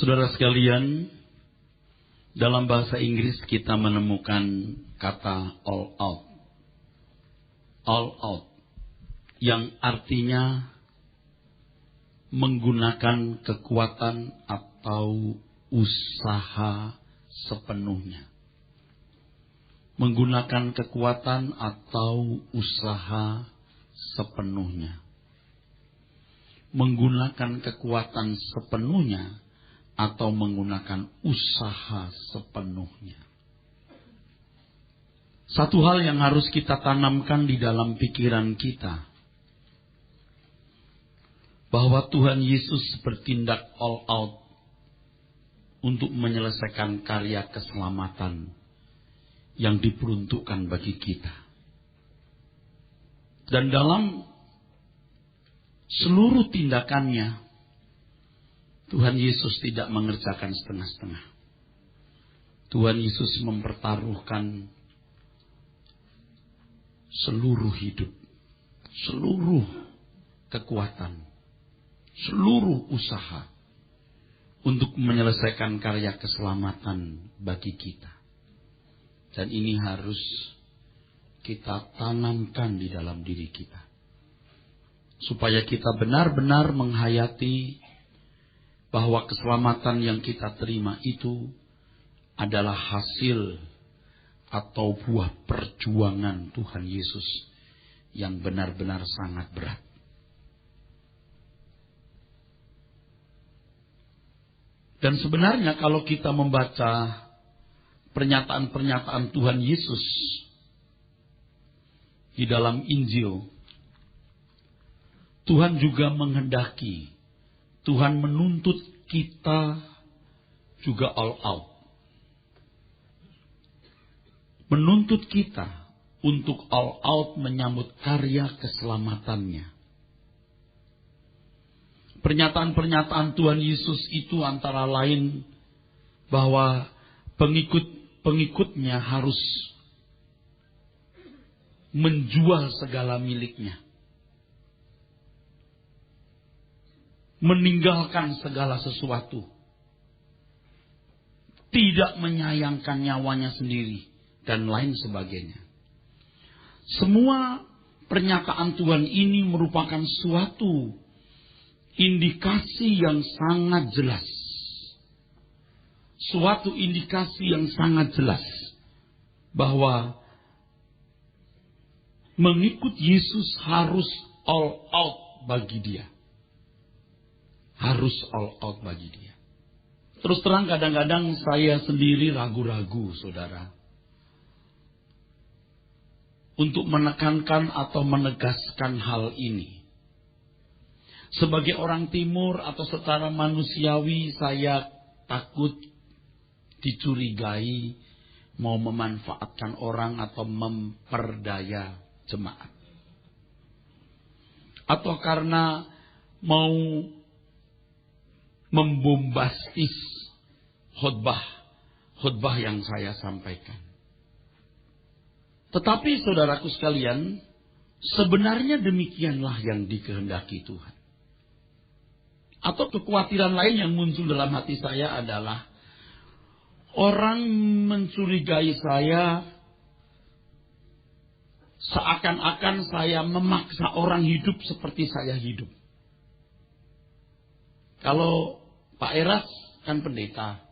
Saudara sekalian, dalam bahasa Inggris kita menemukan kata all out. All out, yang artinya menggunakan kekuatan atau usaha sepenuhnya. Menggunakan kekuatan atau usaha sepenuhnya. Menggunakan kekuatan sepenuhnya atau menggunakan usaha sepenuhnya. Satu hal yang harus kita tanamkan di dalam pikiran kita, bahwa Tuhan Yesus bertindak all out untuk menyelesaikan karya keselamatan yang diperuntukkan bagi kita. Dan dalam seluruh tindakannya, Tuhan Yesus tidak mengerjakan setengah-setengah. Tuhan Yesus mempertaruhkan seluruh hidup, seluruh kekuatan, seluruh usaha untuk menyelesaikan karya keselamatan bagi kita. Dan ini harus kita tanamkan di dalam diri kita, supaya kita benar-benar menghayati bahwa keselamatan yang kita terima itu adalah hasil atau buah perjuangan Tuhan Yesus yang benar-benar sangat berat. Dan sebenarnya kalau kita membaca pernyataan-pernyataan Tuhan Yesus di dalam Injil, Tuhan juga menghendaki, Tuhan menuntut kita juga all out. Menuntut kita untuk all out menyambut karya keselamatannya. Pernyataan-pernyataan Tuhan Yesus itu antara lain bahwa pengikutnya harus menjual segala miliknya, meninggalkan segala sesuatu, tidak menyayangkan nyawanya sendiri, dan lain sebagainya. Semua pernyataan Tuhan ini merupakan suatu indikasi yang sangat jelas. Suatu indikasi yang sangat jelas bahwa mengikut Yesus harus all out bagi dia. Harus all out bagi dia. Terus terang kadang-kadang saya sendiri ragu-ragu, saudara, untuk menekankan atau menegaskan hal ini. Sebagai orang timur atau secara manusiawi, saya takut dicurigai mau memanfaatkan orang atau memperdaya jemaat. Atau karena mau membombastis khotbah yang saya sampaikan. Tetapi saudaraku sekalian, sebenarnya demikianlah yang dikehendaki Tuhan. Atau kekhawatiran lain yang muncul dalam hati saya adalah orang mencurigai saya seakan-akan saya memaksa orang hidup seperti saya hidup. Kalau Pak Eras kan pendeta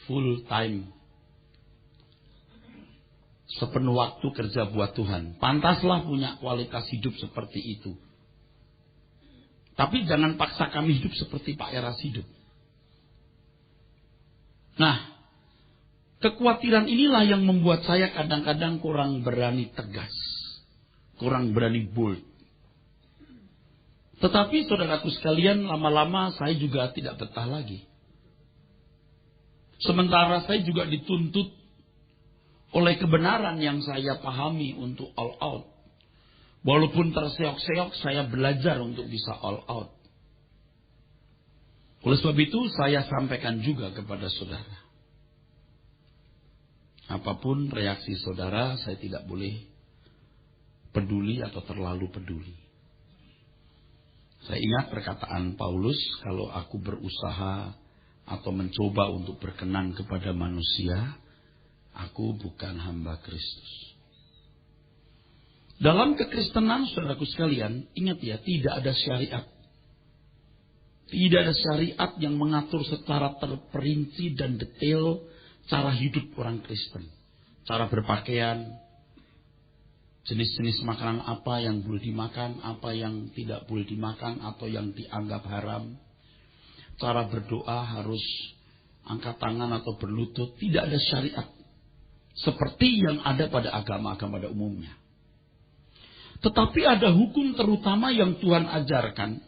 full time, sepenuh waktu kerja buat Tuhan, pantaslah punya kualitas hidup seperti itu. Tapi jangan paksa kami hidup seperti Pak Eras hidup. Nah, kekhawatiran inilah yang membuat saya kadang-kadang kurang berani tegas, kurang berani bold. Tetapi saudaraku sekalian, lama-lama saya juga tidak betah lagi. Sementara saya juga dituntut oleh kebenaran yang saya pahami untuk all out. Walaupun terseok-seok, saya belajar untuk bisa all out. Oleh sebab itu, saya sampaikan juga kepada saudara. Apapun reaksi saudara, saya tidak boleh peduli atau terlalu peduli. Saya ingat perkataan Paulus, kalau aku berusaha atau mencoba untuk berkenan kepada manusia, aku bukan hamba Kristus. Dalam kekristenan, saudaraku sekalian, ingat ya, tidak ada syariat. Tidak ada syariat yang mengatur secara terperinci dan detail cara hidup orang Kristen. Cara berpakaian, jenis-jenis makanan apa yang boleh dimakan, apa yang tidak boleh dimakan, atau yang dianggap haram. Cara berdoa harus angkat tangan atau berlutut. Tidak ada syariat seperti yang ada pada agama-agama pada umumnya. Tetapi ada hukum terutama yang Tuhan ajarkan,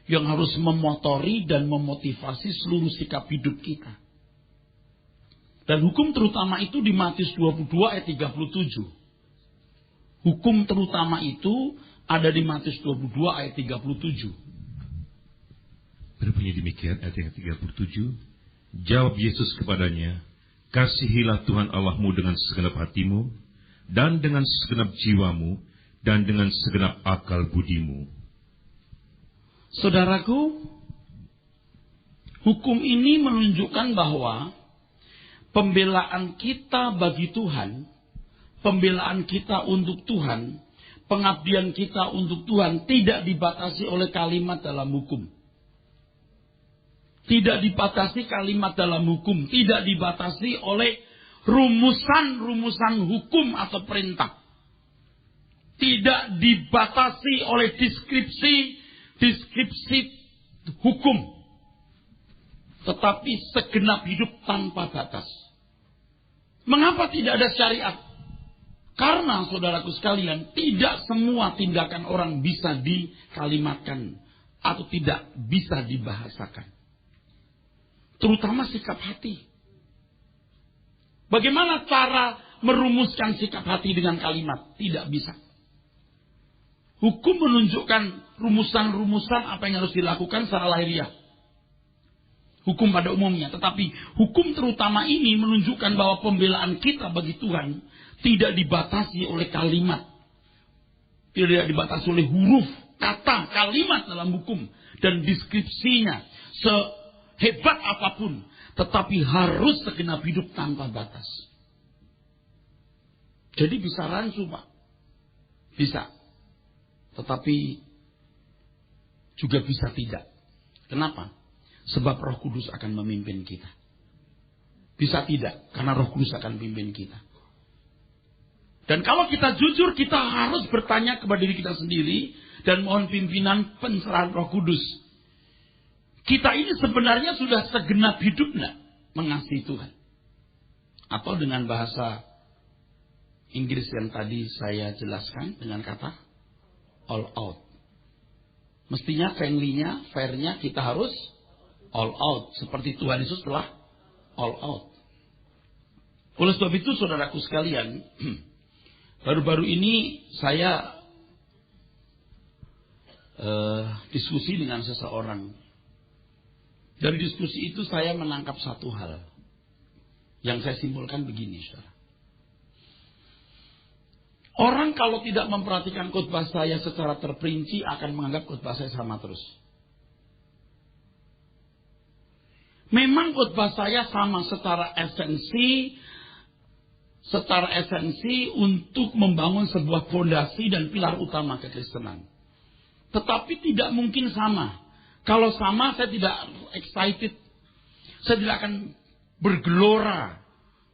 yang harus memotori dan memotivasi seluruh sikap hidup kita. Dan hukum terutama itu di Matius 22 ayat 37. Hukum terutama itu ada di Matius 22 ayat 37. Berbunyi demikian ayat yang 37. Jawab Yesus kepadanya, kasihilah Tuhan Allahmu dengan segenap hatimu, dan dengan segenap jiwamu, dan dengan segenap akal budimu. Saudaraku, hukum ini menunjukkan bahwa pembelaan kita bagi Tuhan, pembelaan kita untuk Tuhan, pengabdian kita untuk Tuhan tidak dibatasi oleh kalimat dalam hukum. Tidak dibatasi kalimat dalam hukum. Tidak dibatasi oleh rumusan-rumusan hukum atau perintah. Tidak dibatasi oleh deskripsi hukum. Tetapi segenap hidup tanpa batas. Mengapa tidak ada syariat? Karena saudaraku sekalian, tidak semua tindakan orang bisa dikalimatkan atau tidak bisa dibahasakan. Terutama sikap hati. Bagaimana cara merumuskan sikap hati dengan kalimat? Tidak bisa. Hukum menunjukkan rumusan-rumusan apa yang harus dilakukan secara lahiriah. Hukum pada umumnya. Tetapi hukum terutama ini menunjukkan bahwa pembelaan kita bagi Tuhan tidak dibatasi oleh kalimat. Tidak dibatasi oleh huruf, kata, kalimat dalam hukum. Dan deskripsinya sehebat apapun. Tetapi harus segenap hidup tanpa batas. Jadi bisa rancu, Pak. Bisa. Tetapi juga bisa tidak. Kenapa? Sebab Roh Kudus akan memimpin kita. Bisa tidak, karena Roh Kudus akan memimpin kita. Dan kalau kita jujur, kita harus bertanya kepada diri kita sendiri dan mohon pimpinan pencerahan Roh Kudus. Kita ini sebenarnya sudah segenap hidup enggak mengasihi Tuhan? Atau dengan bahasa Inggris yang tadi saya jelaskan dengan kata all out. Mestinya fairnya kita harus all out. Seperti Tuhan Yesus telah all out. Oleh sebab itu saudaraku sekalian, baru-baru ini saya diskusi dengan seseorang. Dari diskusi itu saya menangkap satu hal. Yang saya simpulkan begini, saudara. Orang kalau tidak memperhatikan khotbah saya secara terperinci akan menganggap khotbah saya sama terus. Memang khotbah saya sama secara esensi untuk membangun sebuah fondasi dan pilar utama kekristenan. Tetapi tidak mungkin sama. Kalau sama saya tidak excited. Saya tidak akan bergelora.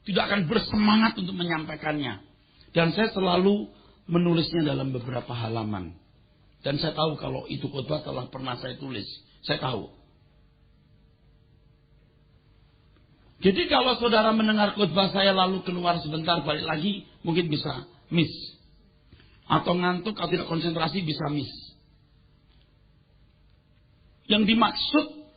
Tidak akan bersemangat untuk menyampaikannya. Dan saya selalu menulisnya dalam beberapa halaman. Dan saya tahu kalau itu khotbah telah pernah saya tulis. Saya tahu. Jadi kalau saudara mendengar khotbah saya lalu keluar sebentar balik lagi, mungkin bisa miss. Atau ngantuk atau tidak konsentrasi bisa miss. Yang dimaksud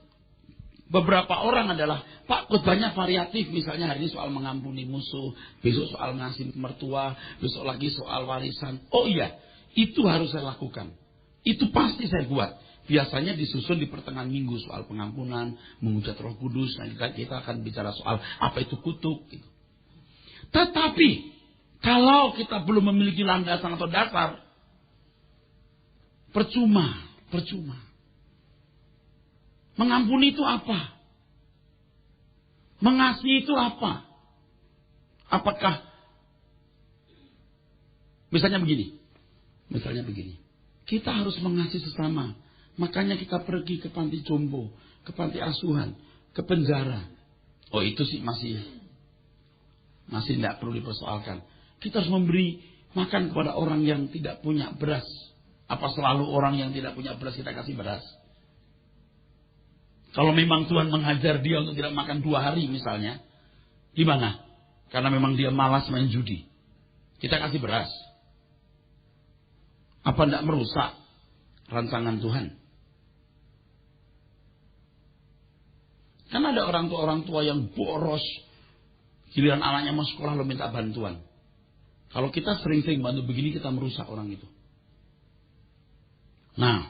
beberapa orang adalah, Pak, khotbahnya variatif. Misalnya hari ini soal mengampuni musuh, besok soal ngasih mertua, besok lagi soal warisan. Oh iya, itu harus saya lakukan. Itu pasti saya buat. Biasanya disusun di pertengahan minggu soal pengampunan, menghujat Roh Kudus. Nah, kita akan bicara soal apa itu kutuk. Gitu. Tetapi kalau kita belum memiliki landasan atau dasar, percuma. Mengampuni itu apa? Mengasihi itu apa? Apakah misalnya begini. Kita harus mengasihi sesama. Makanya kita pergi ke panti jompo, ke panti asuhan, ke penjara. Oh, itu sih masih tidak perlu dipersoalkan. Kita harus memberi makan kepada orang yang tidak punya beras. Apa selalu orang yang tidak punya beras kita kasih beras? Kalau memang Tuhan menghajar dia untuk tidak makan 2 hari misalnya, gimana? Karena memang dia malas main judi. Kita kasih beras. Apa tidak merusak rancangan Tuhan? Kan ada orang tua yang boros. Giliran anaknya mau sekolah lo minta bantuan. Kalau kita sering-sering bantu begini, kita merusak orang itu. Nah,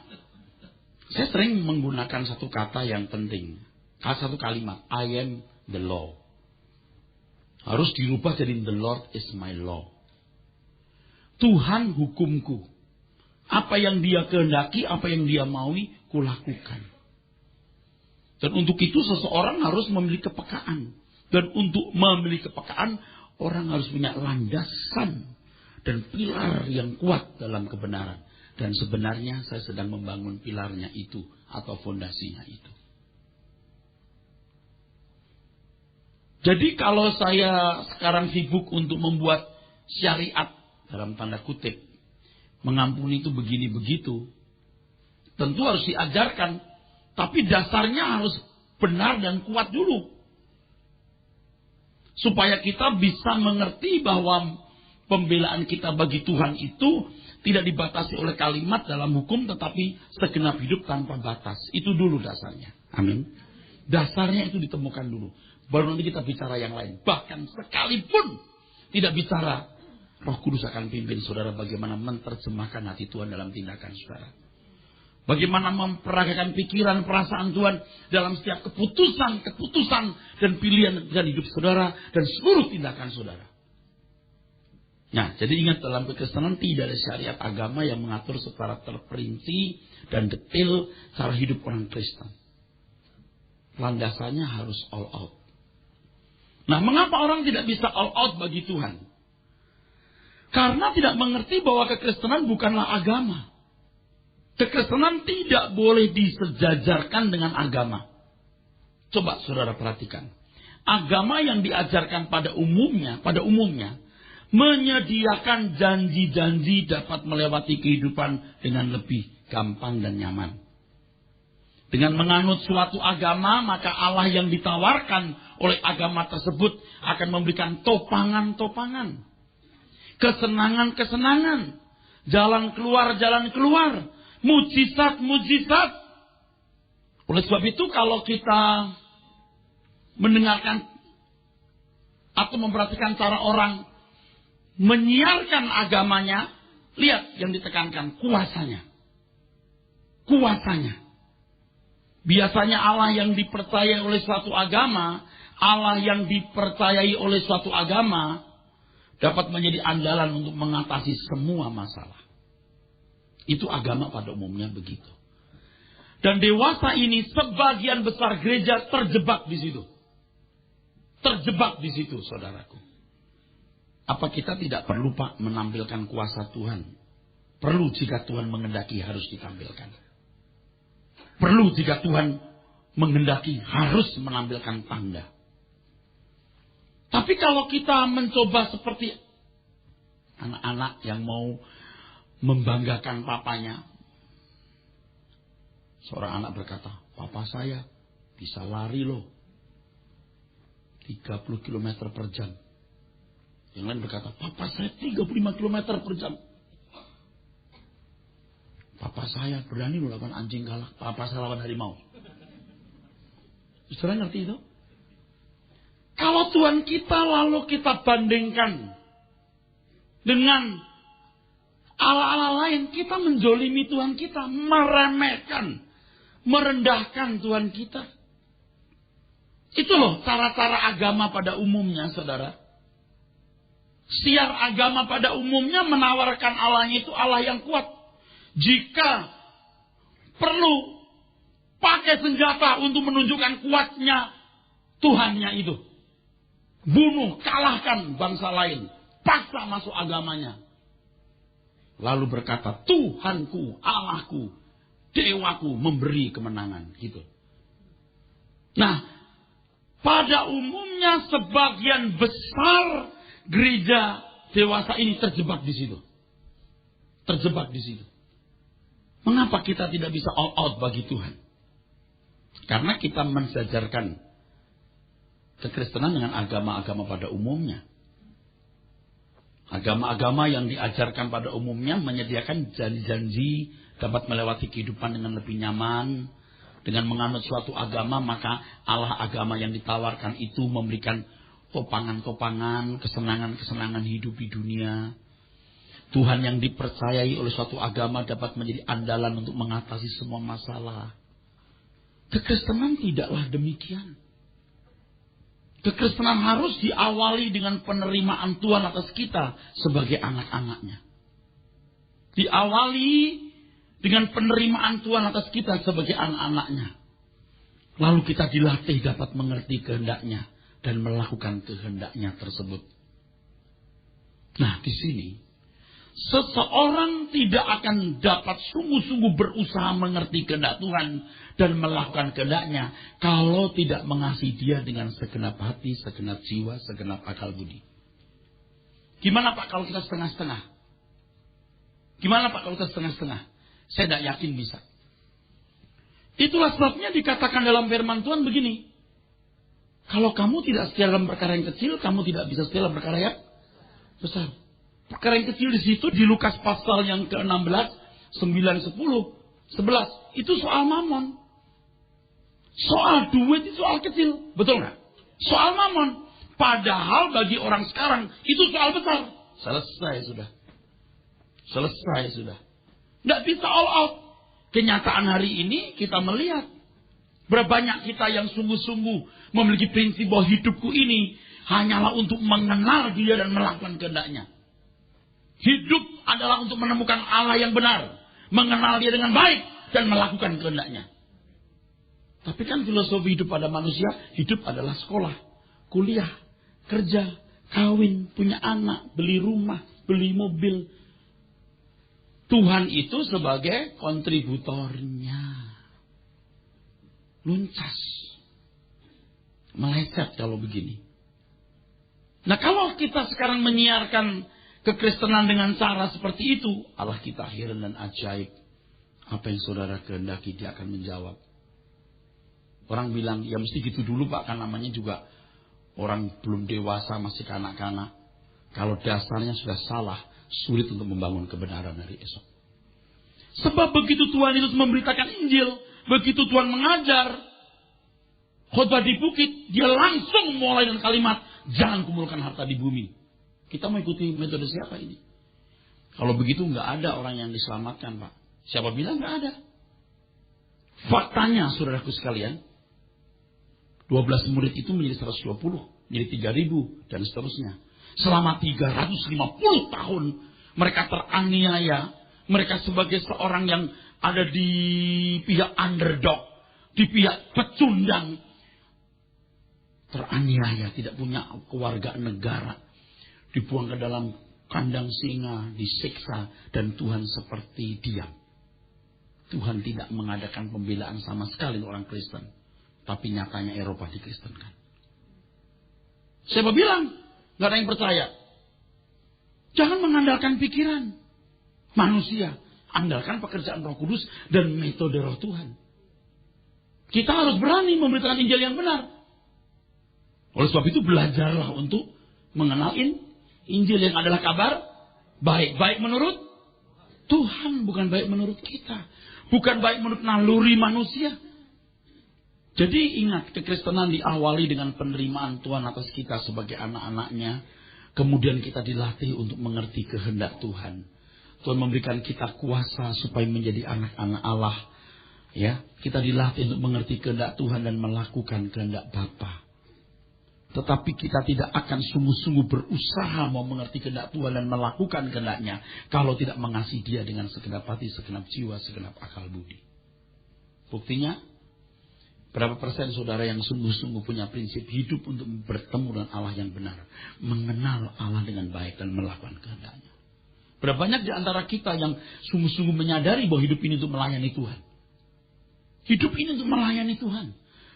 saya sering menggunakan satu kata yang penting. Satu kalimat, I am the law. Harus dirubah jadi the Lord is my law. Tuhan hukumku. Apa yang dia kehendaki, apa yang dia maui, kulakukan. Dan untuk itu seseorang harus memiliki kepekaan. Dan untuk memiliki kepekaan, orang harus punya landasan dan pilar yang kuat dalam kebenaran. Dan sebenarnya saya sedang membangun pilarnya itu atau fondasinya itu. Jadi kalau saya sekarang sibuk untuk membuat syariat dalam tanda kutip, mengampuni itu begini begitu, tentu harus diajarkan, tapi dasarnya harus benar dan kuat dulu. Supaya kita bisa mengerti bahwa pembelaan kita bagi Tuhan itu tidak dibatasi oleh kalimat dalam hukum, tetapi segenap hidup tanpa batas. Itu dulu dasarnya. Amin. Dasarnya itu ditemukan dulu. Baru nanti kita bicara yang lain. Bahkan sekalipun tidak bicara, Roh Kudus akan pimpin saudara bagaimana menerjemahkan hati Tuhan dalam tindakan saudara. Bagaimana memperagakan pikiran, perasaan Tuhan dalam setiap keputusan dan pilihan dan hidup saudara dan seluruh tindakan saudara. Nah, jadi ingat dalam kekristenan tidak ada syariat agama yang mengatur secara terperinci dan detail cara hidup orang Kristen. Landasannya harus all out. Nah, mengapa orang tidak bisa all out bagi Tuhan? Karena tidak mengerti bahwa kekristenan bukanlah agama. Kekristenan tidak boleh disejajarkan dengan agama. Coba saudara perhatikan. Agama yang diajarkan pada umumnya menyediakan janji-janji dapat melewati kehidupan dengan lebih gampang dan nyaman. Dengan menganut suatu agama, maka Allah yang ditawarkan oleh agama tersebut akan memberikan topangan-topangan, kesenangan-kesenangan, jalan keluar, mujizat-mujizat. Oleh sebab itu kalau kita mendengarkan atau memperhatikan cara orang menyiarkan agamanya, lihat yang ditekankan kuasanya. Biasanya Allah yang dipercayai oleh suatu agama, dapat menjadi andalan untuk mengatasi semua masalah. Itu agama pada umumnya begitu. Dan dewasa ini sebagian besar gereja terjebak di situ. Saudaraku. Apa kita tidak perlu Pak menampilkan kuasa Tuhan? Perlu jika Tuhan menghendaki harus ditampilkan. Perlu jika Tuhan menghendaki harus menampilkan tanda. Tapi kalau kita mencoba seperti anak-anak yang mau membanggakan papanya. Seorang anak berkata, papa saya bisa lari loh. 30 km per jam. Yang lain berkata, papa saya 35 km per jam. Papa saya berani loh lawan anjing galak. Papa saya lawan harimau. Saudara ngerti itu? Kalau Tuhan kita lalu kita bandingkan dengan Allah-Allah lain, kita menjolimi Tuhan kita, meremehkan, merendahkan Tuhan kita. Itu loh cara-cara agama pada umumnya, saudara. Siar agama pada umumnya menawarkan Allahnya itu Allah yang kuat. Jika perlu pakai senjata untuk menunjukkan kuatnya Tuhannya itu. Bunuh, kalahkan bangsa lain, paksa masuk agamanya. Lalu berkata, Tuhanku, Allahku, Dewaku memberi kemenangan. Gitu. Nah, pada umumnya sebagian besar gereja dewasa ini terjebak di situ. Terjebak di situ. Mengapa kita tidak bisa all out bagi Tuhan? Karena kita mensejarkan kekristenan dengan agama-agama pada umumnya. Agama-agama yang diajarkan pada umumnya menyediakan janji-janji dapat melewati kehidupan dengan lebih nyaman. Dengan menganut suatu agama, maka Allah agama yang ditawarkan itu memberikan topangan-topangan, kesenangan-kesenangan hidup di dunia. Tuhan yang dipercayai oleh suatu agama dapat menjadi andalan untuk mengatasi semua masalah. Kekristenan tidaklah demikian. Kekristenan harus diawali dengan penerimaan Tuhan atas kita sebagai anak-anaknya. Diawali dengan penerimaan Tuhan atas kita sebagai anak-anaknya. Lalu kita dilatih dapat mengerti kehendaknya dan melakukan kehendaknya tersebut. Nah, di sini seseorang tidak akan dapat sungguh-sungguh berusaha mengerti kehendak Tuhan dan melakukan kehendaknya kalau tidak mengasihi Dia dengan segenap hati, segenap jiwa, segenap akal budi. Gimana Pak kalau kita setengah-setengah? Gimana Pak kalau kita setengah-setengah? Saya tidak yakin bisa. Itulah sebabnya dikatakan dalam firman Tuhan begini. Kalau kamu tidak setia dalam perkara yang kecil, kamu tidak bisa setia dalam perkara yang besar. Perkara yang kecil di situ di Lukas pasal yang ke-16, 9, 10, 11. Itu soal mamon. Soal duit itu soal kecil. Betul nggak? Soal mamon. Padahal bagi orang sekarang itu soal besar. Selesai sudah. Selesai sudah. Nggak bisa all out. Kenyataan hari ini kita melihat. Berapa banyak kita yang sungguh-sungguh memiliki prinsip bahwa hidupku ini hanyalah untuk mengenal Dia dan melakukan kehendaknya. Hidup adalah untuk menemukan Allah yang benar. Mengenal Dia dengan baik dan melakukan kehendaknya. Tapi kan filosofi hidup pada manusia, hidup adalah sekolah, kuliah, kerja, kawin, punya anak, beli rumah, beli mobil. Tuhan itu sebagai kontributornya. Luncas. Meleset kalau begini. Nah, kalau kita sekarang menyiarkan kekristenan dengan cara seperti itu, Allah kita heran dan ajaib. Apa yang saudara kehendaki Dia akan menjawab. Orang bilang, ya mesti gitu dulu Pak, kan namanya juga orang belum dewasa, masih kanak-kanak. Kalau dasarnya sudah salah, sulit untuk membangun kebenaran dari esok. Sebab begitu Tuhan Yesus memberitakan Injil, begitu Tuhan mengajar khotbah di bukit, Dia langsung mulai dengan kalimat, jangan kumpulkan harta di bumi. Kita mau ikuti metode siapa ini? Kalau begitu nggak ada orang yang diselamatkan Pak. Siapa bilang nggak ada? Faktanya saudaraku sekalian, 12 murid itu menjadi 120, menjadi 3.000 dan seterusnya. Selama 350 tahun mereka teraniaya. Mereka sebagai seorang yang ada di pihak underdog, di pihak pecundang. Teraniaya, tidak punya keluarga negara. Dibuang ke dalam kandang singa, disiksa, dan Tuhan seperti diam. Tuhan tidak mengadakan pembelaan sama sekali orang Kristen. Tapi nyatanya Eropa dikristenkan. Siapa bilang? Gak ada yang percaya. Jangan mengandalkan pikiran manusia. Andalkan pekerjaan Roh Kudus dan metode Roh Tuhan. Kita harus berani memberitakan Injil yang benar. Oleh sebab itu belajarlah untuk mengenal Injil yang adalah kabar baik. Baik menurut Tuhan, bukan baik menurut kita. Bukan baik menurut naluri manusia. Jadi ingat, kekristenan diawali dengan penerimaan Tuhan atas kita sebagai anak-anaknya. Kemudian kita dilatih untuk mengerti kehendak Tuhan. Tuhan memberikan kita kuasa supaya menjadi anak-anak Allah. Ya, kita dilatih untuk mengerti kehendak Tuhan dan melakukan kehendak Bapa. Tetapi kita tidak akan sungguh-sungguh berusaha mau mengerti kehendak Tuhan dan melakukan kehendaknya kalau tidak mengasihi Dia dengan segenap hati, segenap jiwa, segenap akal budi. Buktinya, Berapa persen saudara yang sungguh-sungguh punya prinsip hidup untuk bertemu dengan Allah yang benar, mengenal Allah dengan baik dan melakukan kehendaknya? Berapa banyak di antara kita yang sungguh-sungguh menyadari bahwa hidup ini untuk melayani Tuhan? Hidup ini untuk melayani Tuhan.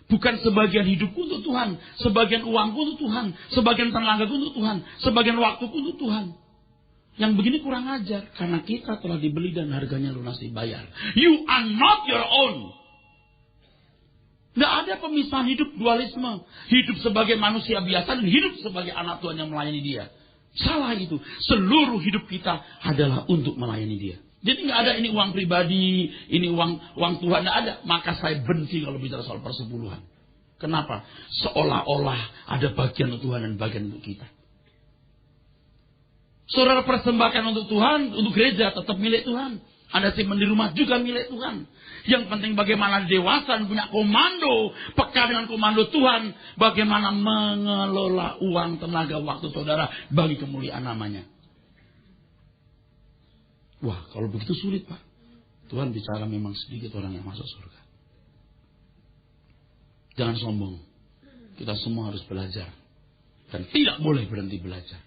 Bukan sebagian hidupku untuk Tuhan, sebagian uangku untuk Tuhan, sebagian tenagaku untuk Tuhan, sebagian waktuku untuk Tuhan. Yang begini kurang ajar, karena kita telah dibeli dan harganya lunas dibayar. You are not your own. Tidak ada pemisahan hidup, dualisme. Hidup sebagai manusia biasa dan hidup sebagai anak Tuhan yang melayani Dia. Salah itu. Seluruh hidup kita adalah untuk melayani Dia. Jadi nggak ada ini uang pribadi, ini uang Tuhan, nggak ada. Maka saya benci kalau bicara soal persepuluhan. Kenapa? Seolah-olah ada bagian untuk Tuhan dan bagian untuk kita. Saudara persembahkan untuk Tuhan, untuk gereja tetap milik Tuhan. Anda simpan di rumah juga milik Tuhan. Yang penting bagaimana dewasa punya komando, peka dengan komando Tuhan, bagaimana mengelola uang, tenaga, waktu saudara bagi kemuliaan namanya. Wah, kalau begitu sulit, Pak. Tuhan bicara memang sedikit orang yang masuk surga. Jangan sombong. Kita semua harus belajar. Dan tidak boleh berhenti belajar.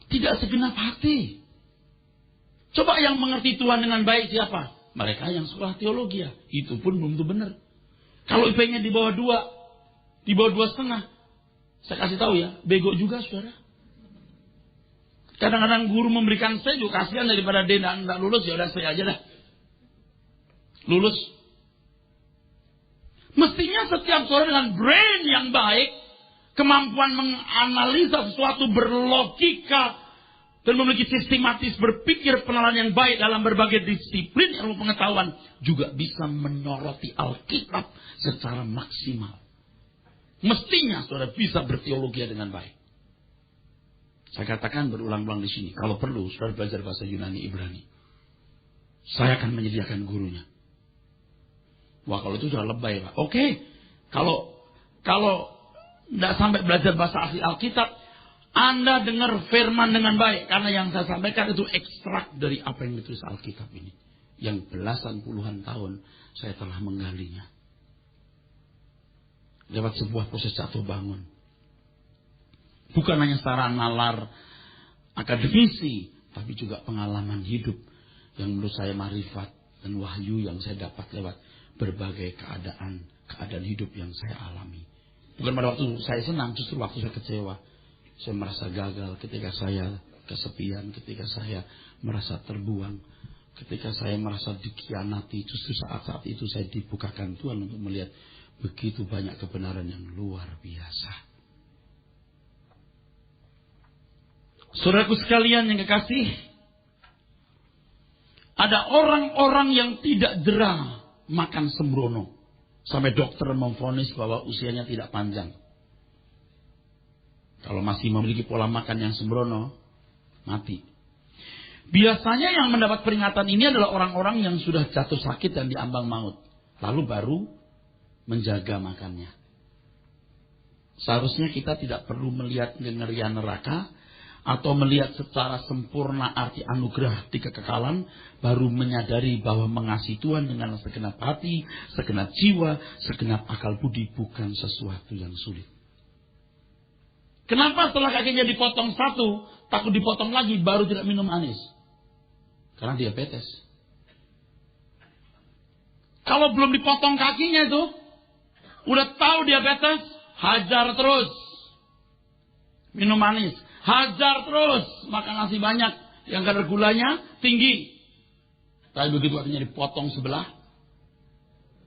Tidak segenap hati. Coba yang mengerti Tuhan dengan baik siapa? Mereka yang sekolah teologi ya. Itu pun belum tentu benar. Kalau IP-nya di bawah 2, di bawah 2,5. Saya kasih tahu ya, bego juga saudara. Kadang-kadang guru memberikan C juga kasihan daripada D tidak lulus, ya udah C aja dah. Lulus. Mestinya setiap saudara dengan brain yang baik, kemampuan menganalisa sesuatu berlogika, dan memiliki sistematis berpikir pengenalan yang baik dalam berbagai disiplin ilmu pengetahuan, juga bisa menyoroti Alkitab secara maksimal. Mestinya saudara bisa berteologi dengan baik. Saya katakan berulang-ulang di sini, kalau perlu saudara belajar bahasa Yunani Ibrani. Saya akan menyediakan gurunya. Wah, kalau itu sudah lebay, Pak. Oke. Kalau tidak sampai belajar bahasa asli Alkitab, Anda dengar firman dengan baik. Karena yang saya sampaikan itu ekstrak dari apa yang ditulis Alkitab ini. Yang belasan puluhan tahun saya telah menggalinya. Lewat sebuah proses jatuh bangun. Bukan hanya secara nalar akademisi, tapi juga pengalaman hidup yang menurut saya marifat dan wahyu yang saya dapat lewat berbagai keadaan hidup yang saya alami. Bukan pada waktu saya senang, justru waktu saya kecewa. Saya merasa gagal ketika saya kesepian, ketika saya merasa terbuang, ketika saya merasa dikhianati. Justru saat-saat itu saya dibukakan Tuhan untuk melihat begitu banyak kebenaran yang luar biasa. Saudaraku sekalian yang kekasih, ada orang-orang yang tidak jera makan sembrono. Sampai dokter memvonis bahwa usianya tidak panjang. Kalau masih memiliki pola makan yang sembrono, mati. Biasanya yang mendapat peringatan ini adalah orang-orang yang sudah jatuh sakit dan diambang maut. Lalu baru menjaga makannya. Seharusnya kita tidak perlu melihat ngerian neraka, atau melihat secara sempurna arti anugerah di kekekalan, baru menyadari bahwa mengasihi Tuhan dengan segenap hati, segenap jiwa, segenap akal budi bukan sesuatu yang sulit. Kenapa setelah kakinya dipotong satu, takut dipotong lagi, baru tidak minum manis? Karena diabetes. Kalau belum dipotong kakinya itu, udah tahu diabetes, hajar terus. Minum manis. Hajar terus, makan nasi banyak, yang kadar gulanya tinggi. Tapi begitu artinya dipotong sebelah,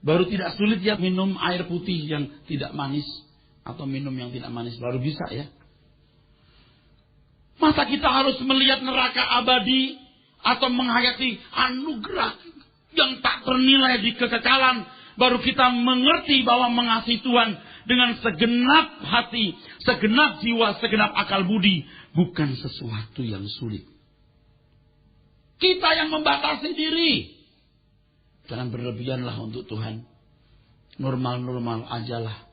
baru tidak sulit ya minum air putih yang tidak manis, atau minum yang tidak manis, baru bisa ya. Masa kita harus melihat neraka abadi, atau menghayati anugerah yang tak ternilai di kekekalan, baru kita mengerti bahwa mengasihi Tuhan dengan segenap hati, segenap jiwa, segenap akal budi, bukan sesuatu yang sulit. Kita yang membatasi diri. Jangan berlebihanlah untuk Tuhan. Normal-normal ajalah.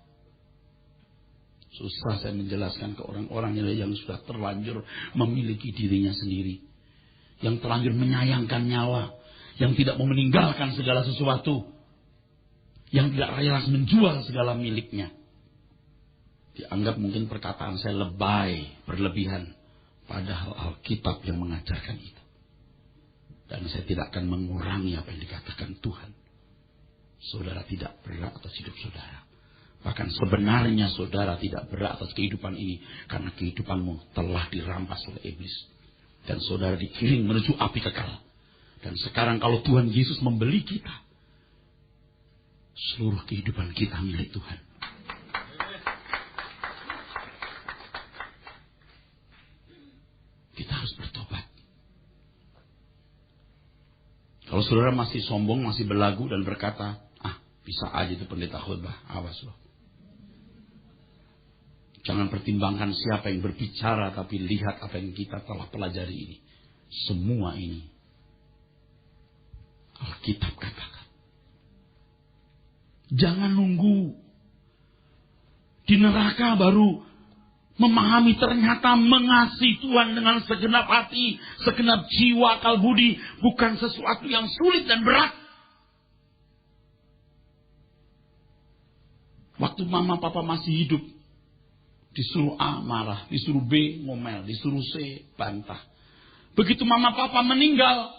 Susah saya menjelaskan ke orang-orang yang sudah terlanjur memiliki dirinya sendiri. Yang terlanjur menyayangkan nyawa. Yang tidak mau meninggalkan segala sesuatu. yang tidak rela menjual segala miliknya. Dianggap mungkin perkataan saya lebay, berlebihan. Padahal Alkitab yang mengajarkan itu. Dan saya tidak akan mengurangi apa yang dikatakan Tuhan. Saudara tidak berhak atas hidup saudara. Bahkan sebenarnya saudara tidak berhak atas kehidupan ini. Karena kehidupanmu telah dirampas oleh iblis. Dan saudara dikirim menuju api kekal. Dan sekarang kalau Tuhan Yesus membeli kita, seluruh kehidupan kita milik Tuhan. Kita harus bertobat. Kalau saudara masih sombong, masih berlagu dan berkata, bisa aja itu pendeta khotbah, awas loh. Jangan pertimbangkan siapa yang berbicara, tapi lihat apa yang kita telah pelajari ini. Semua ini Alkitab katakan. Jangan nunggu di neraka baru memahami ternyata mengasihi Tuhan dengan segenap hati, segenap jiwa, akal budi bukan sesuatu yang sulit dan berat. Waktu mama papa masih hidup, disuruh A marah, disuruh B ngomel, disuruh C bantah. Begitu mama papa meninggal,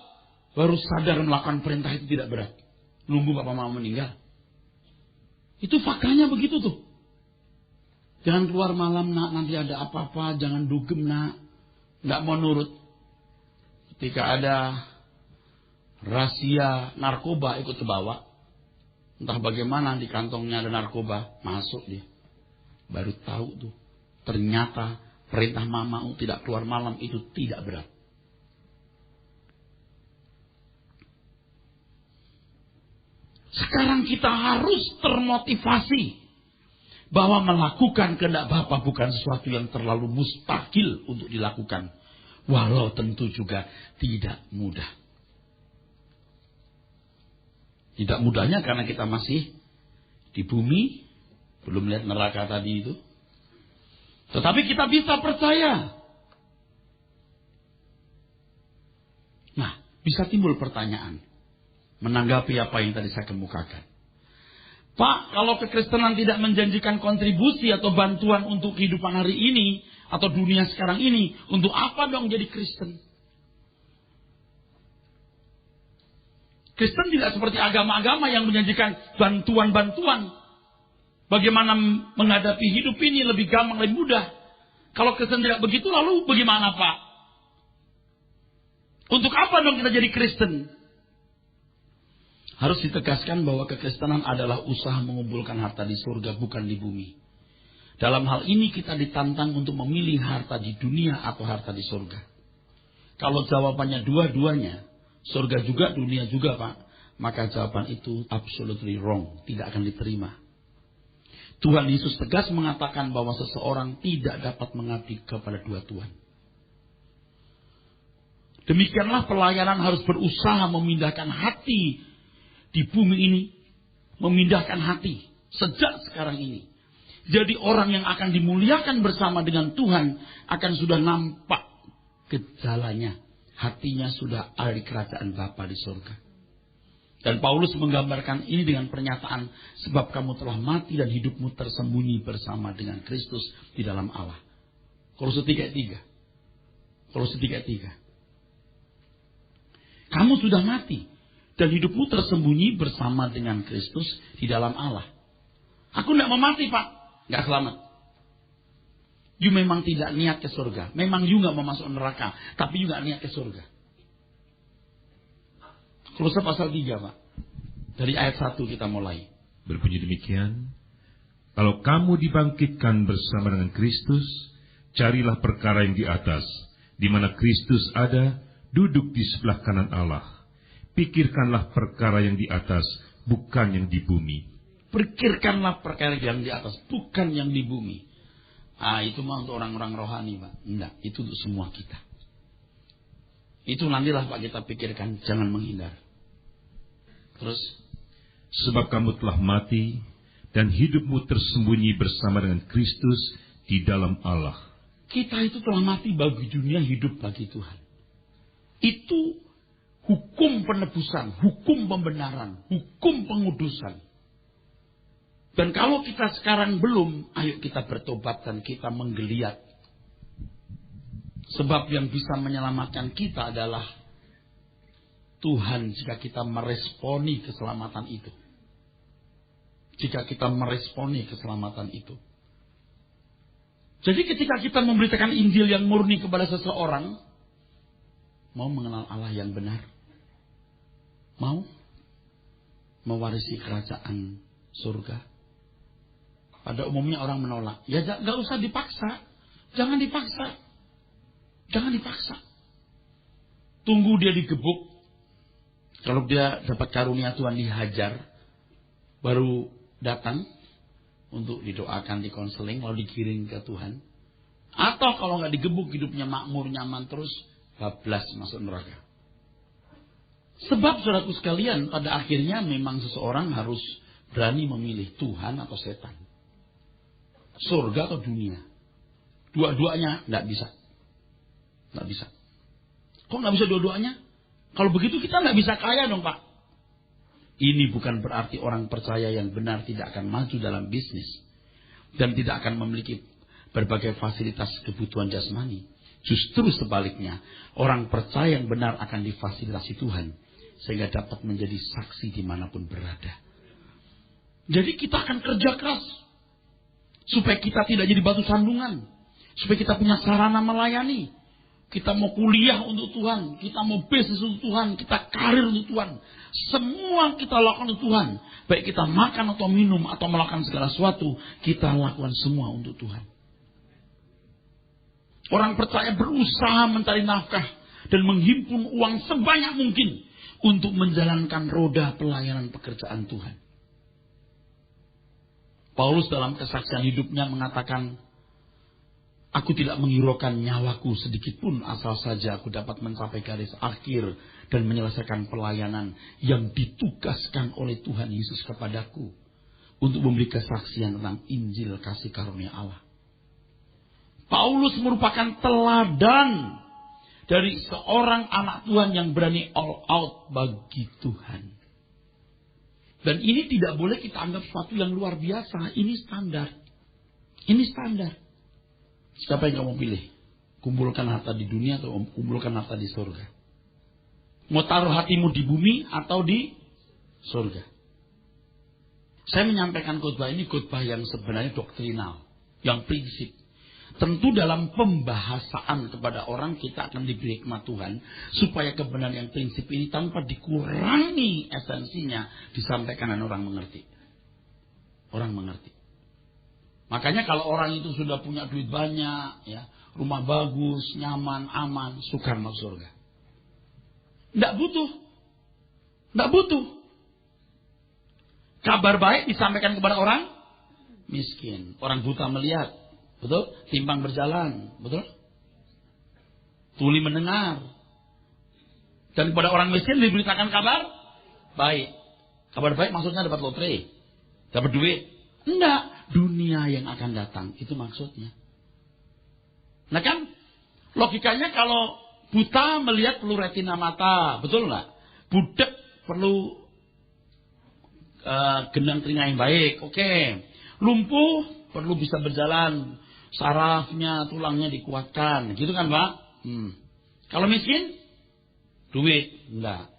baru sadar melakukan perintah itu tidak berat. Nunggu papa mama meninggal. Itu faktanya begitu tuh. Jangan keluar malam nak, nanti ada apa-apa, jangan dugem nak. Nggak mau nurut. Ketika ada rahasia narkoba ikut kebawa. Entah bagaimana di kantongnya ada narkoba, masuk dia. Baru tahu tuh. Ternyata perintah mama tidak keluar malam itu tidak berat. Sekarang kita harus termotivasi bahwa melakukan kehendak Bapa bukan sesuatu yang terlalu mustahil untuk dilakukan. Walau tentu juga tidak mudah. Tidak mudahnya karena kita masih di bumi, belum lihat neraka tadi itu. Tetapi kita bisa percaya. Nah, bisa timbul pertanyaan menanggapi apa yang tadi saya kemukakan. Pak, kalau kekristenan tidak menjanjikan kontribusi atau bantuan untuk kehidupan hari ini atau dunia sekarang ini, untuk apa dong jadi Kristen? Kristen tidak seperti agama-agama yang menjanjikan bantuan-bantuan. Bagaimana menghadapi hidup ini lebih gampang, lebih mudah. Kalau Kristen tidak begitu, lalu bagaimana Pak? Untuk apa dong kita jadi Kristen? Harus ditegaskan bahwa kekristenan adalah usaha mengumpulkan harta di surga, bukan di bumi. Dalam hal ini kita ditantang untuk memilih harta di dunia atau harta di surga. Kalau jawabannya dua-duanya, surga juga, dunia juga Pak, maka jawaban itu absolutely wrong, tidak akan diterima. Tuhan Yesus tegas mengatakan bahwa seseorang tidak dapat mengabdi kepada dua Tuhan. Demikianlah pelayanan harus berusaha memindahkan hati di bumi ini, memindahkan hati sejak sekarang ini. Jadi orang yang akan dimuliakan bersama dengan Tuhan akan sudah nampak gejalanya. Hatinya sudah ada di kerajaan Bapa di surga. Dan Paulus menggambarkan ini dengan pernyataan, sebab kamu telah mati dan hidupmu tersembunyi bersama dengan Kristus di dalam Allah. Kolose 3:3. Kolose 3:3. Kamu sudah mati dan hidupmu tersembunyi bersama dengan Kristus di dalam Allah. Aku tidak mau mati Pak, nggak selamat. You memang tidak niat ke surga. Memang you nggak mau masuk neraka. Tapi you nggak niat ke surga. Kolose pasal 3 Pak. Dari ayat 1 kita mulai. Berbunyi demikian. Kalau kamu dibangkitkan bersama dengan Kristus, carilah perkara yang di atas, di mana Kristus ada, duduk di sebelah kanan Allah. Pikirkanlah perkara yang di atas, bukan yang di bumi. Pikirkanlah perkara yang di atas, bukan yang di bumi. Itu mah untuk orang-orang rohani Pak. Enggak, itu untuk semua kita. Itu nantilah Pak kita pikirkan, jangan menghindar. Terus, sebab kamu telah mati dan hidupmu tersembunyi bersama dengan Kristus di dalam Allah. Kita itu telah mati bagi dunia, hidup bagi Tuhan. Itu hukum penebusan, hukum pembenaran, hukum pengudusan. Dan kalau kita sekarang belum, ayo kita bertobat dan kita menggeliat. Sebab yang bisa menyelamatkan kita adalah Tuhan jika kita meresponi keselamatan itu. Jika kita meresponi keselamatan itu. Jadi ketika kita memberitakan Injil yang murni kepada seseorang, mau mengenal Allah yang benar, mau mewarisi kerajaan surga. Pada umumnya orang menolak. Ya gak usah dipaksa. Jangan dipaksa. Jangan dipaksa. Tunggu dia digebuk. Kalau dia dapat karunia Tuhan dihajar, baru datang untuk didoakan, dikonseling, lalu dikirim ke Tuhan. Atau kalau nggak digebuk, hidupnya makmur, nyaman terus, bablas masuk neraka. Sebab saudaraku sekalian, pada akhirnya memang seseorang harus berani memilih Tuhan atau setan. Surga atau dunia. Dua-duanya nggak bisa. Nggak bisa. Kok nggak bisa dua-duanya? Kalau begitu kita nggak bisa kaya dong Pak. Ini bukan berarti orang percaya yang benar tidak akan maju dalam bisnis. Dan tidak akan memiliki berbagai fasilitas kebutuhan jasmani. Justru sebaliknya, orang percaya yang benar akan difasilitasi Tuhan. Sehingga dapat menjadi saksi dimanapun berada. Jadi kita akan kerja keras. Supaya kita tidak jadi batu sandungan. Supaya kita punya sarana melayani. Kita mau kuliah untuk Tuhan. Kita mau bisnis untuk Tuhan. Kita karir untuk Tuhan. Semua kita lakukan untuk Tuhan. Baik kita makan atau minum atau melakukan segala sesuatu. Kita lakukan semua untuk Tuhan. Orang percaya berusaha mencari nafkah. Dan menghimpun uang sebanyak mungkin. Untuk menjalankan roda pelayanan pekerjaan Tuhan. Paulus dalam kesaksian hidupnya mengatakan, aku tidak menghiraukan nyawaku sedikit pun asal saja aku dapat mencapai garis akhir dan menyelesaikan pelayanan yang ditugaskan oleh Tuhan Yesus kepadaku untuk memberi kesaksian tentang Injil kasih karunia Allah. Paulus merupakan teladan dari seorang anak Tuhan yang berani all out bagi Tuhan. Dan ini tidak boleh kita anggap sesuatu yang luar biasa. Ini standar. Ini standar. Siapa yang kamu pilih? Kumpulkan harta di dunia atau kumpulkan harta di surga? Mau taruh hatimu di bumi atau di surga? Saya menyampaikan khotbah ini khotbah yang sebenarnya doktrinal. Yang prinsip. Tentu dalam pembahasaan kepada orang kita akan diberi hikmat Tuhan. Supaya kebenaran yang prinsip ini tanpa dikurangi esensinya disampaikan dan orang mengerti. Orang mengerti. Makanya kalau orang itu sudah punya duit banyak, ya, rumah bagus, nyaman, aman, sukar masuk surga. Tidak butuh. Tidak butuh. Kabar baik disampaikan kepada orang miskin. Orang buta melihat. Betul? Timpang berjalan. Betul? Tuli mendengar. Dan kepada orang miskin diberitakan kabar baik. Kabar baik maksudnya dapat lotre. Dapat duit. Enggak. Dunia yang akan datang. Itu maksudnya. Nah kan? Logikanya kalau buta melihat perlu retina mata. Betul nggak? Budak perlu gendang telinga yang baik. Oke. Lumpuh perlu bisa berjalan. Sarafnya, tulangnya dikuatkan. Gitu kan Pak? Kalau miskin? Duit? Enggak.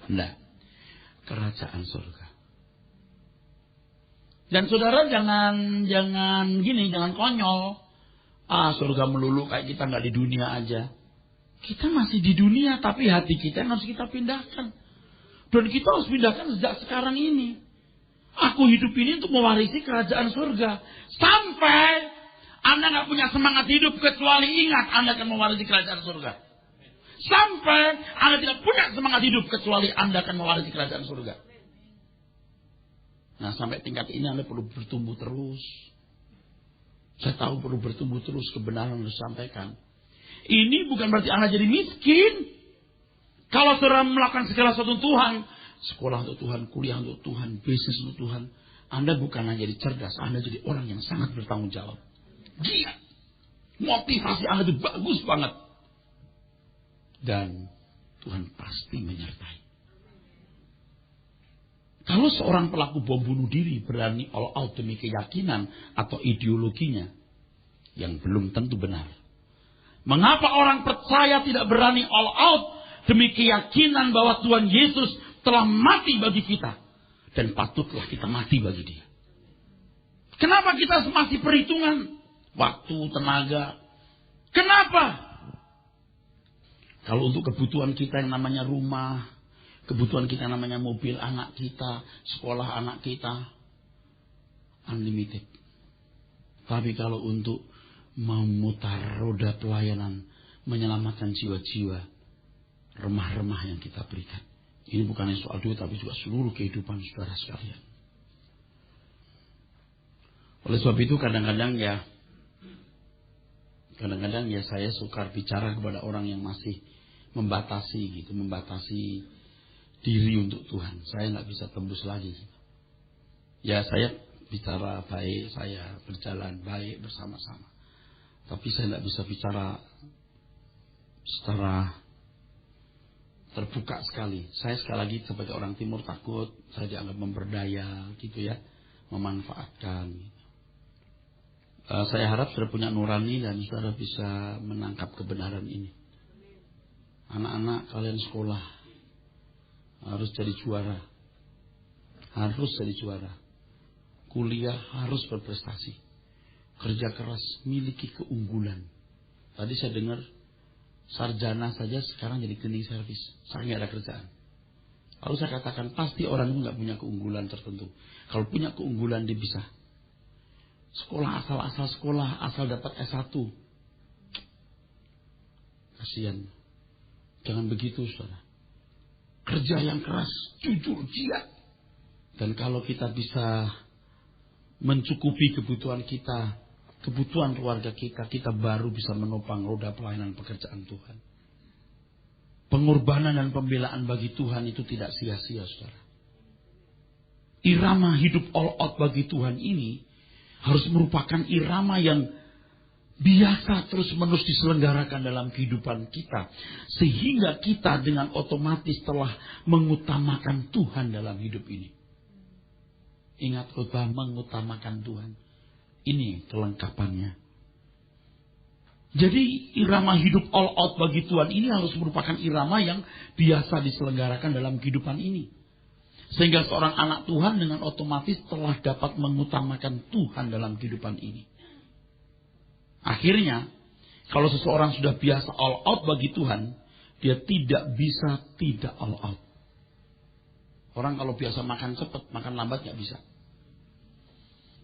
Enggak. Kerajaan surga. Dan saudara jangan gini, jangan konyol. Surga melulu kayak kita nggak di dunia aja. Kita masih di dunia, tapi hati kita yang harus kita pindahkan. Dan kita harus pindahkan sejak sekarang ini. Aku hidup ini untuk mewarisi kerajaan surga. Sampai Anda nggak punya semangat hidup kecuali ingat Anda akan mewarisi kerajaan surga. Sampai Anda tidak punya semangat hidup kecuali Anda akan mewarisi kerajaan surga. Nah sampai tingkat ini Anda perlu bertumbuh terus. Saya tahu perlu bertumbuh terus, kebenaran harus disampaikan. Ini bukan berarti Anda jadi miskin. Kalau saudara melakukan segala sesuatu untuk Tuhan, sekolah untuk Tuhan, kuliah untuk Tuhan, bisnis untuk Tuhan, Anda bukan hanya jadi cerdas, Anda jadi orang yang sangat bertanggung jawab. Gila. Motivasi Anda itu bagus banget. Dan Tuhan pasti menyertai. Kalau seorang pelaku bom bunuh diri berani all out demi keyakinan atau ideologinya, yang belum tentu benar. Mengapa orang percaya tidak berani all out demi keyakinan bahwa Tuhan Yesus telah mati bagi kita, dan patutlah kita mati bagi Dia? Kenapa kita masih perhitungan waktu, tenaga? Kenapa? Kalau untuk kebutuhan kita yang namanya rumah, kebutuhan kita yang namanya mobil anak kita, sekolah anak kita, unlimited. Tapi kalau untuk memutar roda pelayanan, menyelamatkan jiwa-jiwa, remah-remah yang kita berikan. Ini bukan hanya soal duit, tapi juga seluruh kehidupan saudara sekalian. Oleh sebab itu kadang-kadang ya saya sukar bicara kepada orang yang masih membatasi diri untuk Tuhan. Saya tidak bisa tembus lagi. Ya saya bicara baik, saya berjalan baik bersama-sama. Tapi saya tidak bisa bicara secara terbuka sekali. Saya sekali lagi sebagai orang timur takut saya dianggap memberdaya gitu ya, memanfaatkan. Saya harap saudara punya nurani dan saudara bisa menangkap kebenaran ini. Anak-anak kalian sekolah harus jadi juara. Harus jadi juara. Kuliah harus berprestasi. Kerja keras, miliki keunggulan. Tadi saya dengar sarjana saja sekarang jadi cleaning service. Saya nggak ada kerjaan. Lalu saya katakan pasti orang itu nggak punya keunggulan tertentu. Kalau punya keunggulan dia bisa sekolah asal sekolah, asal dapat S1. Kasihan. Jangan begitu, saudara. Kerja yang keras, jujur, giat. Dan kalau kita bisa mencukupi kebutuhan kita, kebutuhan keluarga kita baru bisa menopang roda pelayanan pekerjaan Tuhan. Pengorbanan dan pembelaan bagi Tuhan itu tidak sia-sia, saudara. Irama hidup all out bagi Tuhan ini harus merupakan irama yang biasa terus-menerus diselenggarakan dalam kehidupan kita. Sehingga kita dengan otomatis telah mengutamakan Tuhan dalam hidup ini. Ingat khotbah mengutamakan Tuhan. Ini kelengkapannya. Jadi irama hidup all out bagi Tuhan ini harus merupakan irama yang biasa diselenggarakan dalam kehidupan ini. Sehingga seorang anak Tuhan dengan otomatis telah dapat mengutamakan Tuhan dalam kehidupan ini. Akhirnya, kalau seseorang sudah biasa all out bagi Tuhan, dia tidak bisa tidak all out. Orang kalau biasa makan cepat, makan lambat gak bisa.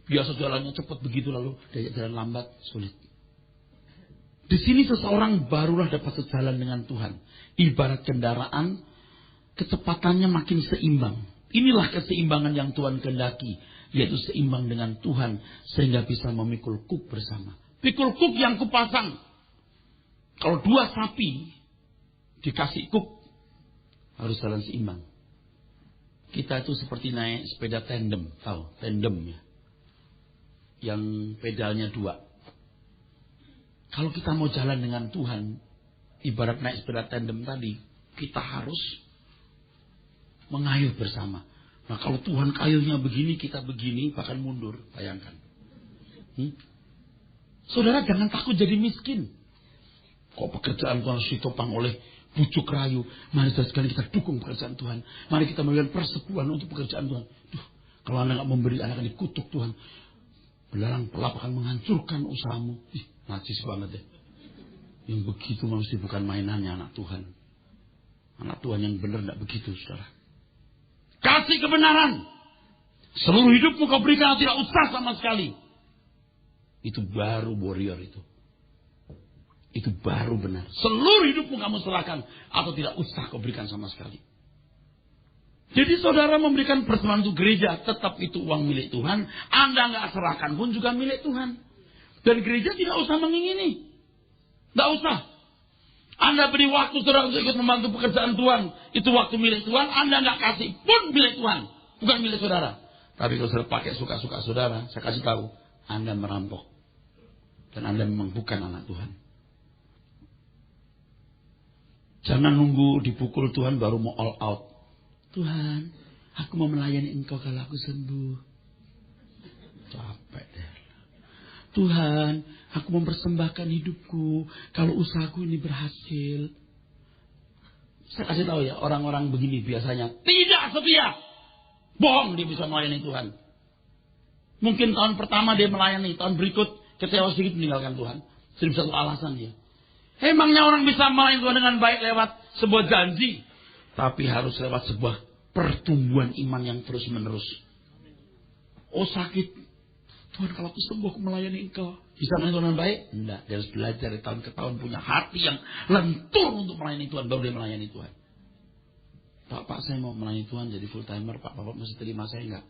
Biasa jalannya cepat begitu lalu diajak jalan lambat, sulit. Di sini seseorang barulah dapat sejalan dengan Tuhan. Ibarat kendaraan, kecepatannya makin seimbang. Inilah keseimbangan yang Tuhan kehendaki, yaitu seimbang dengan Tuhan sehingga bisa memikul kuk bersama. Pikul kuk yang kupasang. Kalau dua sapi dikasih kuk harus jalan seimbang. Kita itu seperti naik sepeda tandem, tahu tandem ya, yang pedalnya dua. Kalau kita mau jalan dengan Tuhan, ibarat naik sepeda tandem tadi, kita harus mengayuh bersama. Nah kalau Tuhan kayuhnya begini, kita begini, bahkan mundur. Bayangkan. Saudara jangan takut jadi miskin. Kok pekerjaan Tuhan harus ditopang oleh bujuk rayu. Mari sekali kita dukung pekerjaan Tuhan. Mari kita memberikan persetujuan untuk pekerjaan Tuhan. Kalau Anda gak memberi, Anda akan dikutuk Tuhan. Belalang pelap akan menghancurkan usahamu. Najis banget ya. Yang begitu mesti bukan mainannya anak Tuhan. Anak Tuhan yang benar tidak begitu, saudara. Kasih kebenaran. Seluruh hidupmu kau berikan, tidak usah sama sekali. Itu baru warrior itu. Itu baru benar. Seluruh hidupmu kamu serahkan atau tidak usah kau berikan sama sekali. Jadi saudara memberikan persembahan untuk gereja, tetap itu uang milik Tuhan. Anda nggak serahkan pun juga milik Tuhan. Dan gereja tidak usah mengingini. Tidak usah. Anda beri waktu saudara untuk ikut membantu pekerjaan Tuhan. Itu waktu milik Tuhan. Anda nggak kasih pun milik Tuhan. Bukan milik saudara. Tapi kalau saudara pakai suka-suka saudara, saya kasih tahu. Anda merampok. Dan Anda memang bukan anak Tuhan. Jangan nunggu dipukul Tuhan baru mau all out. Tuhan, Aku mau melayani Engkau kalau aku sembuh. Capek deh. Tuhan, aku mempersembahkan hidupku kalau usahaku ini berhasil. Saya kasih tahu ya, orang-orang begini biasanya tidak setia. Bohong dia bisa melayani Tuhan. Mungkin tahun pertama dia melayani, tahun berikut kecewa sedikit meninggalkan Tuhan. Seribu satu alasan dia. Emangnya orang bisa melayani Tuhan dengan baik lewat sebuah janji. Tapi harus lewat sebuah pertumbuhan iman yang terus menerus. Oh sakit. Tuhan kalau aku sembuh aku melayani Engkau. Bisa melayani Tuhan dengan baik? Enggak. Dia harus belajar dari tahun ke tahun punya hati yang lentur untuk melayani Tuhan. Baru dia melayani Tuhan. Pak saya mau melayani Tuhan jadi full timer. Pak Bapak mesti terima saya enggak?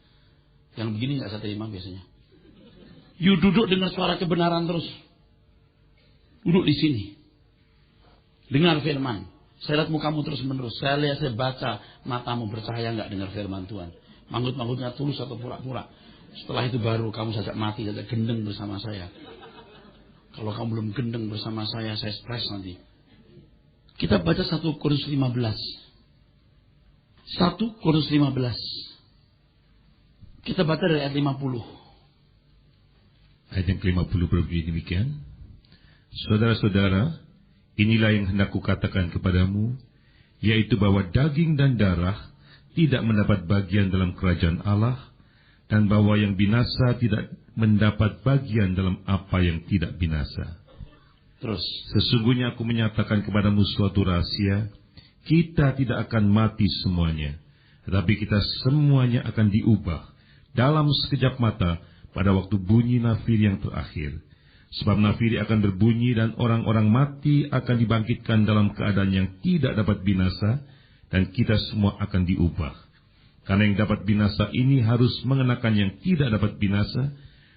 Yang begini enggak saya terima biasanya. You duduk dengar suara kebenaran terus. Duduk di sini. Dengar firman. Saya lihat mukamu terus menerus. Saya lihat, saya baca. Matamu bercahaya enggak dengar firman Tuhan. Manggut-manggutnya tulus atau pura-pura. Setelah itu baru kamu sajak mati, sajak gendeng bersama saya. Kalau kamu belum gendeng bersama saya stres nanti. Kita baca 1 Korintus 15. 1 Korintus 15. Kita baca dari ayat 50. Ayat yang ke-50 berbunyi demikian. Saudara-saudara, inilah yang hendak kukatakan kepadamu, yaitu bahwa daging dan darah tidak mendapat bagian dalam kerajaan Allah, dan bahwa yang binasa tidak mendapat bagian dalam apa yang tidak binasa. Terus, sesungguhnya aku menyatakan kepadamu suatu rahasia, kita tidak akan mati semuanya, tetapi kita semuanya akan diubah dalam sekejap mata pada waktu bunyi nafir yang terakhir. Sebab nafiri akan berbunyi dan orang-orang mati akan dibangkitkan dalam keadaan yang tidak dapat binasa, dan kita semua akan diubah. Karena yang dapat binasa ini harus mengenakan yang tidak dapat binasa,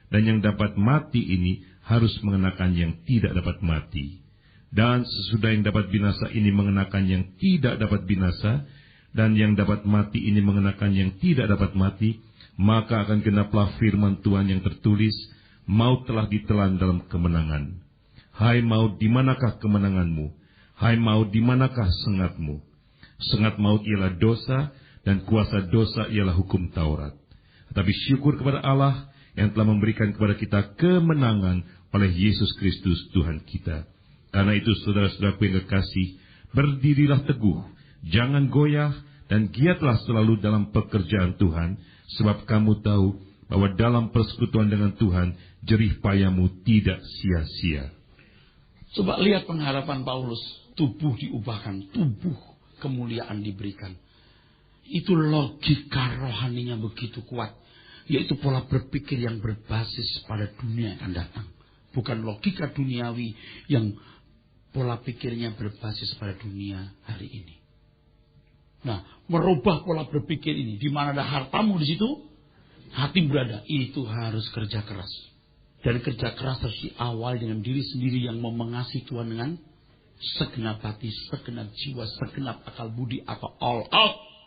dan yang dapat mati ini harus mengenakan yang tidak dapat mati. Dan sesudah yang dapat binasa ini mengenakan yang tidak dapat binasa, dan yang dapat mati ini mengenakan yang tidak dapat mati, maka akan genaplah firman Tuhan yang tertulis, maut telah ditelan dalam kemenangan. Hai maut, di manakah kemenanganmu? Hai maut, di manakah sengatmu? Sengat maut ialah dosa, dan kuasa dosa ialah hukum Taurat. Tetapi syukur kepada Allah yang telah memberikan kepada kita kemenangan oleh Yesus Kristus Tuhan kita. Karena itu saudara-saudaraku yang kekasih, berdirilah teguh, jangan goyah, dan giatlah selalu dalam pekerjaan Tuhan, sebab kamu tahu bahwa dalam persekutuan dengan Tuhan, jerih payahmu tidak sia-sia. Coba lihat pengharapan Paulus, tubuh diubahkan, tubuh kemuliaan diberikan. Itu logika rohaninya begitu kuat. Yaitu pola berpikir yang berbasis pada dunia yang akan datang. Bukan logika duniawi yang pola pikirnya berbasis pada dunia hari ini. Nah, merubah pola berpikir ini. Di mana ada hartamu di situ, hati berada. Itu harus kerja keras. Dan kerja keras harus diawali dengan diri sendiri yang mau mengasihi Tuhan dengan segenap hati, segenap jiwa, segenap akal budi, atau all out.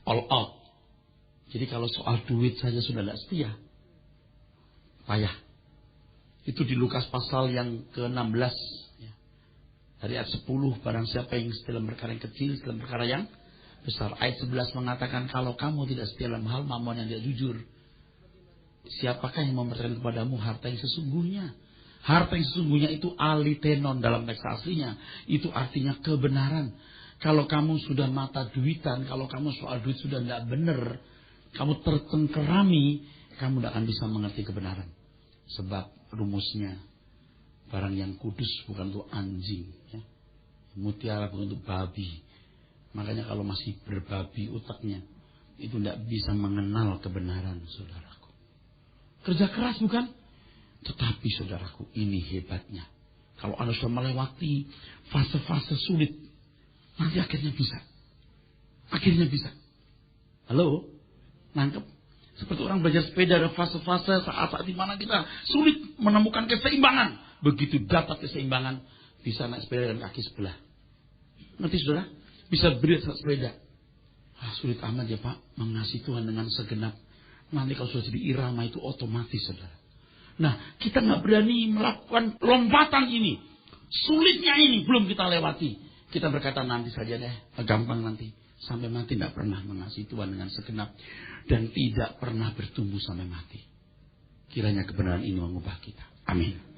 All out. Jadi kalau soal duit saja sudah tidak setia, payah. Itu di Lukas pasal yang ke-16. Dari ayat 10, barang siapa yang setia dalam perkara yang kecil, dalam perkara yang besar. Ayat 11 mengatakan, kalau kamu tidak setia dalam hal mamon yang tidak jujur, siapakah yang mempercayakan kepadamu harta yang sesungguhnya? Harta yang sesungguhnya itu alitenon dalam teks aslinya. Itu artinya kebenaran. Kalau kamu sudah mata duitan, kalau kamu soal duit sudah tidak benar, kamu tercengkerami, kamu tidak akan bisa mengerti kebenaran. Sebab rumusnya, barang yang kudus bukan untuk anjing, ya. Mutiara bukan untuk babi. Makanya kalau masih berbabi utaknya, itu tidak bisa mengenal kebenaran, saudaraku. Kerja keras bukan? Tetapi saudaraku, ini hebatnya. Kalau Anda sudah melewati fase-fase sulit, nanti akhirnya bisa. Akhirnya bisa. Halo? Nangkep? Seperti orang belajar sepeda, ada fase-fase saat-saat di mana kita sulit menemukan keseimbangan. Begitu dapat keseimbangan, bisa naik sepeda dengan kaki sebelah. Ngerti saudara? Bisa berdiri saat sepeda. Sulit amat ya Pak, mengasihi Tuhan dengan segenap. Nanti kalau sudah jadi irama itu otomatis saudara. Nah, kita nggak berani melakukan lompatan ini. Sulitnya ini belum kita lewati. Kita berkata nanti saja deh, gampang nanti. sampai mati tidak pernah mengasihi Tuhan dengan segenap dan tidak pernah bertumbuh sampai mati. Kiranya kebenaran ini mengubah kita. Amin.